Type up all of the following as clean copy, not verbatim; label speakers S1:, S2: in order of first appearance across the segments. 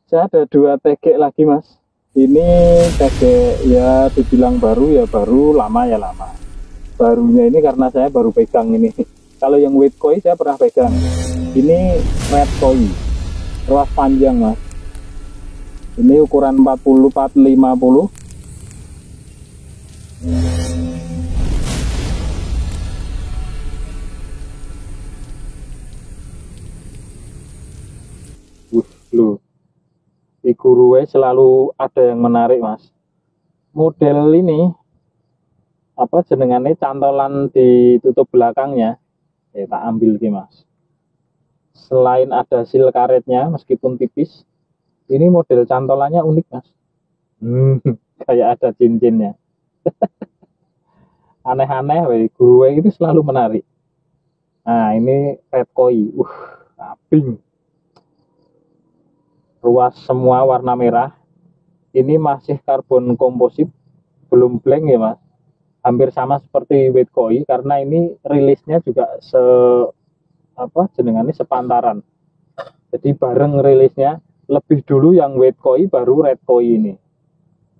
S1: Saya ada dua tegek lagi mas. Ini tegek ya dibilang baru ya baru, lama ya lama. Barunya ini karena saya baru pegang ini. Kalau yang weight koi saya pernah pegang. Ini red koi, ruas panjang mas. Ini ukuran 40 450. Loh, di Guruwe selalu ada yang menarik mas. Model ini apa jenengannya cantolan ditutup belakangnya. Ya tak ambil ki mas. Selain ada seal karetnya meskipun tipis, ini model cantolannya unik mas. Kayak ada cincinnya. Aneh-aneh, gue itu selalu menarik. Nah ini red koi, abing. Ruas semua warna merah. Ini masih karbon komposit, belum blank ya mas. Hampir sama seperti weight koi karena ini rilisnya juga jenengannya sepantaran. Jadi bareng rilisnya lebih dulu yang weight koi baru red koi ini.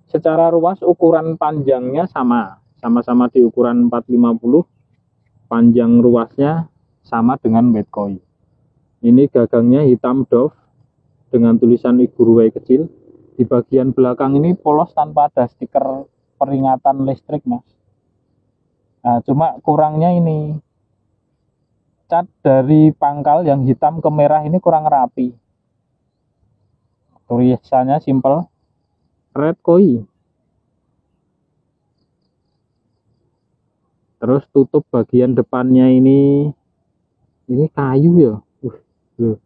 S1: Secara ruas ukuran panjangnya sama-sama di ukuran 450, panjang ruasnya sama dengan weight koi. Ini gagangnya hitam doff dengan tulisan Iguruwe kecil. Di bagian belakang ini polos tanpa ada stiker peringatan listrik mas. Nah cuma kurangnya ini cat dari pangkal yang hitam ke merah ini kurang rapi. Tulisannya simple red koi. Terus tutup bagian depannya ini kayu ya. Loh,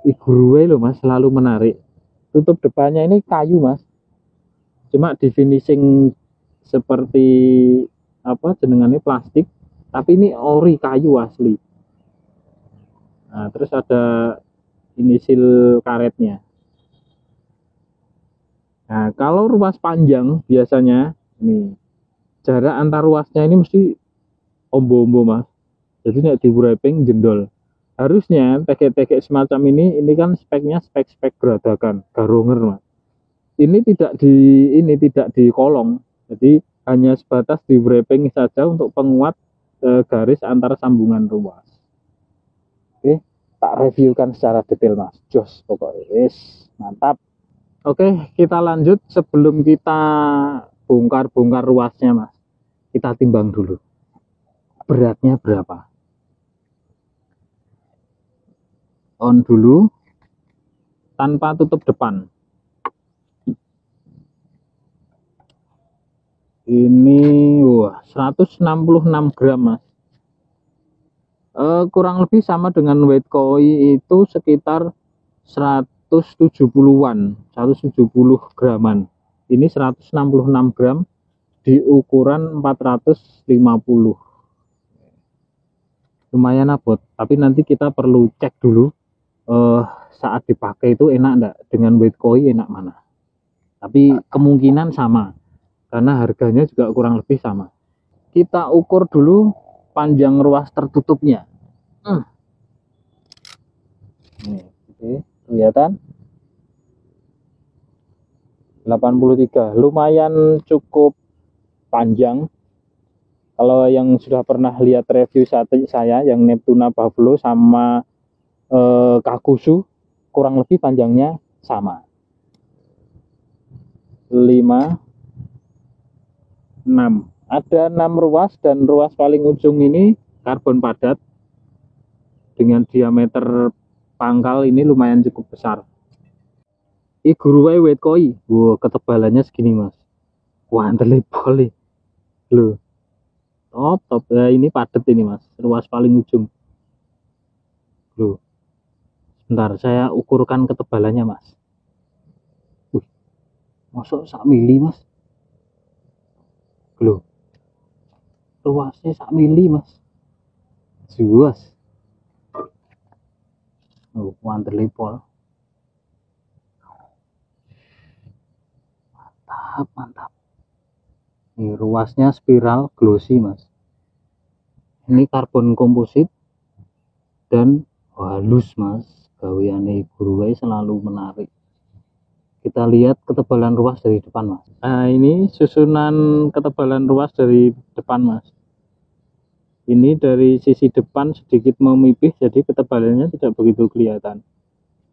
S1: Iguruwe loh mas, selalu menarik. Tutup depannya ini kayu mas. Cuma di finishing seperti jenengannya plastik, tapi ini ori kayu asli. Nah, terus ada ini seal karetnya. Nah, kalau ruas panjang biasanya nih jarak antar ruasnya ini mesti ombo-ombo mas. Jadi nek di wrapping jendol. Harusnya tegek-tegek semacam ini kan speknya spek geradakan, garonger mas. Ini tidak dikolong. Jadi hanya sebatas di wrapping saja untuk penguat garis antar sambungan ruas. Oke, tak reviewkan secara detail mas. Jos pokoknya, yes, mantap. Oke, kita lanjut. Sebelum kita bongkar-bongkar ruasnya mas, kita timbang dulu. Beratnya berapa? On dulu tanpa tutup depan. Ini 166 gram mas. Kurang lebih sama dengan weight koi itu sekitar 170-an, 170 graman. Ini 166 gram di ukuran 450. Lumayan abot, tapi nanti kita perlu cek dulu saat dipakai itu enak enggak, dengan weight koi enak mana. Tapi kemungkinan sama karena harganya juga kurang lebih sama. Kita ukur dulu panjang ruas tertutupnya. Nih, oke, kelihatan 83, lumayan cukup panjang. Kalau yang sudah pernah lihat review saya yang Neptuna Buffalo sama Kakusu, kurang lebih panjangnya sama. 5, 6. Ada 6 ruas dan ruas paling ujung ini karbon padat dengan diameter pangkal ini lumayan cukup besar. Iguruwe weight koi, ketebalannya segini mas. Wah, terlibat loh. Top. Nah, ini padat ini mas, ruas paling ujung. Loh. Sebentar, saya ukurkan ketebalannya mas. Masuk 1 mili mas. Loh. Ruasnya 1 mili mas. Juas. Oh, terlibat. Mantap. Ini ruasnya spiral glossy mas. Ini karbon komposit dan halus mas. Gaweane Iguruwe selalu menarik. Kita lihat ketebalan ruas dari depan, Mas. Nah, ini susunan ketebalan ruas dari depan, Mas. Ini dari sisi depan sedikit memipih, jadi ketebalannya tidak begitu kelihatan.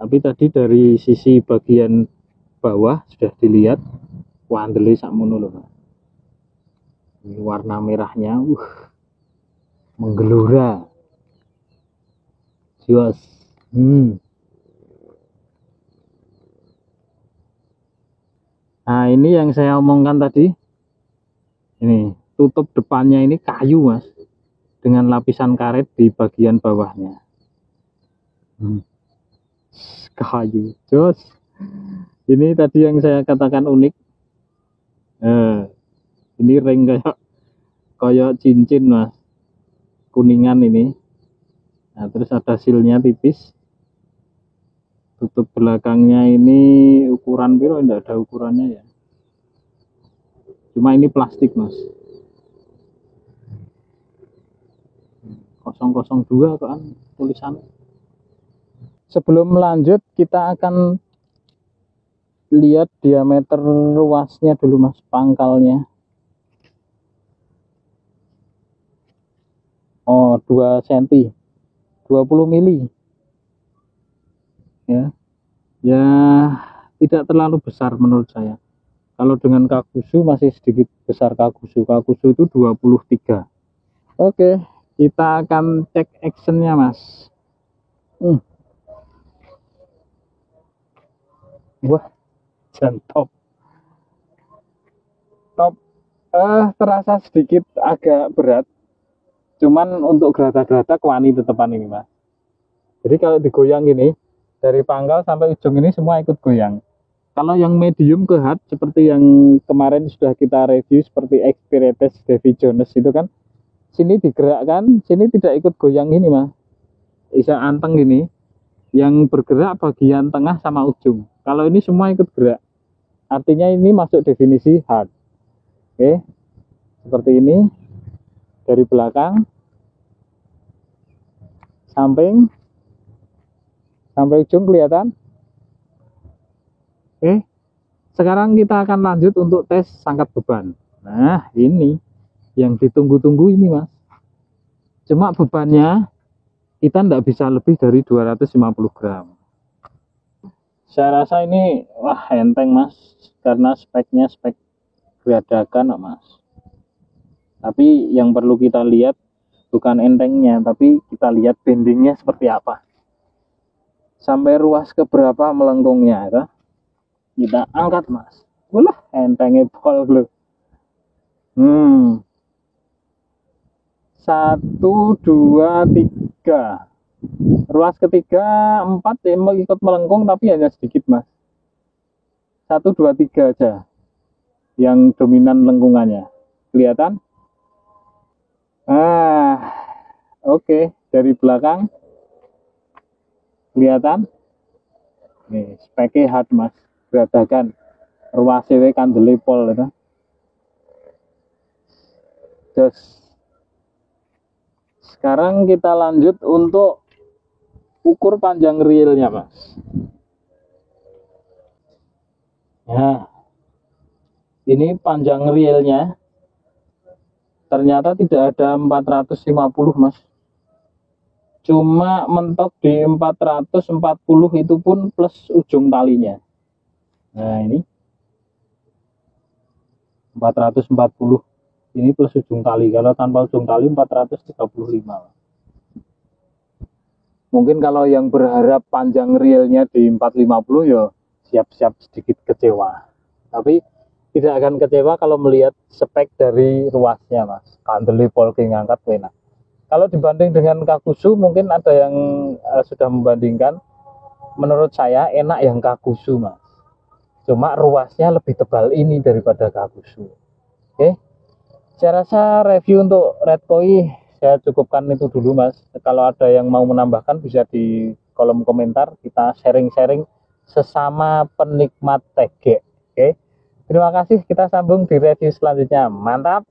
S1: Tapi tadi dari sisi bagian bawah sudah dilihat, wandele sakmono lho, Mas. Ini warna merahnya, menggelora. Jos. Nah, ini yang saya omongkan tadi. Ini tutup depannya ini kayu, Mas, dengan lapisan karet di bagian bawahnya. Kayu, jos. Ini tadi yang saya katakan unik. Ini ring kayak cincin, Mas, kuningan ini. Nah, terus ada silnya tipis. Tutup belakangnya ini ukuran piro, enggak ada ukurannya ya. Cuma ini plastik, Mas. 002 kan tulisan. Sebelum lanjut kita akan lihat diameter ruasnya dulu, Mas, pangkalnya. Oh, 2 cm, 20 mili. Ya tidak terlalu besar menurut saya. Kalau dengan kakusu masih sedikit besar. Kakusu itu 23. Oke, kita akan cek actionnya, Mas. Wah, jantop top. Terasa sedikit agak berat, cuman untuk gerata-gerata wani tetepan ini, Mas. Jadi kalau digoyang gini, dari pangkal sampai ujung ini semua ikut goyang. Kalau yang medium ke hard seperti yang kemarin sudah kita review, seperti Experience Davy Jones itu kan, sini digerakkan, sini tidak ikut goyang ini, Mas. Bisa anteng gini, yang bergerak bagian tengah sama ujung. Kalau ini semua ikut gerak, artinya ini masuk definisi hard. Oke, seperti ini, dari belakang, samping, sampai ujung kelihatan. Oke, sekarang kita akan lanjut untuk tes angkat beban. Nah, ini yang ditunggu-tunggu ini, Mas. Cuma bebannya kita tidak bisa lebih dari 250 gram. Saya rasa ini enteng, Mas, karena speknya spek geradakan, Mas. Tapi yang perlu kita lihat bukan entengnya, tapi kita lihat bendingnya seperti apa. Sampai ruas keberapa melengkungnya, ya? Kita angkat, Mas. Entengnya pol loh. 1, 2, 3. Ruas ketiga 4 ikut melengkung, tapi hanya sedikit, Mas. 1, 2, 3 aja yang dominan lengkungannya. Kelihatan? Oke. Dari belakang kelihatan. Nih, speknya hard, Mas. Geradakan. Ruas cewek kandele pol itu. Terus sekarang kita lanjut untuk ukur panjang reelnya, Mas. Nah, ini panjang reelnya ternyata tidak ada 450, Mas. Cuma mentok di 440, itu pun plus ujung talinya. Nah, ini 440. Ini plus ujung tali. Kalau tanpa ujung tali 435. Mungkin kalau yang berharap panjang realnya di 450 ya siap-siap sedikit kecewa. Tapi tidak akan kecewa kalau melihat spek dari ruasnya, Mas. Kandeli polking ngangkat enak. Kalau dibanding dengan Kakusu, mungkin ada yang sudah membandingkan. Menurut saya enak yang Kakusu, Mas. Cuma ruasnya lebih tebal ini daripada Kakusu. Oke. Saya rasa review untuk Redkoi saya cukupkan itu dulu, Mas. Kalau ada yang mau menambahkan bisa di kolom komentar. Kita sharing-sharing sesama penikmat TG. Oke. Terima kasih. Kita sambung di review selanjutnya. Mantap.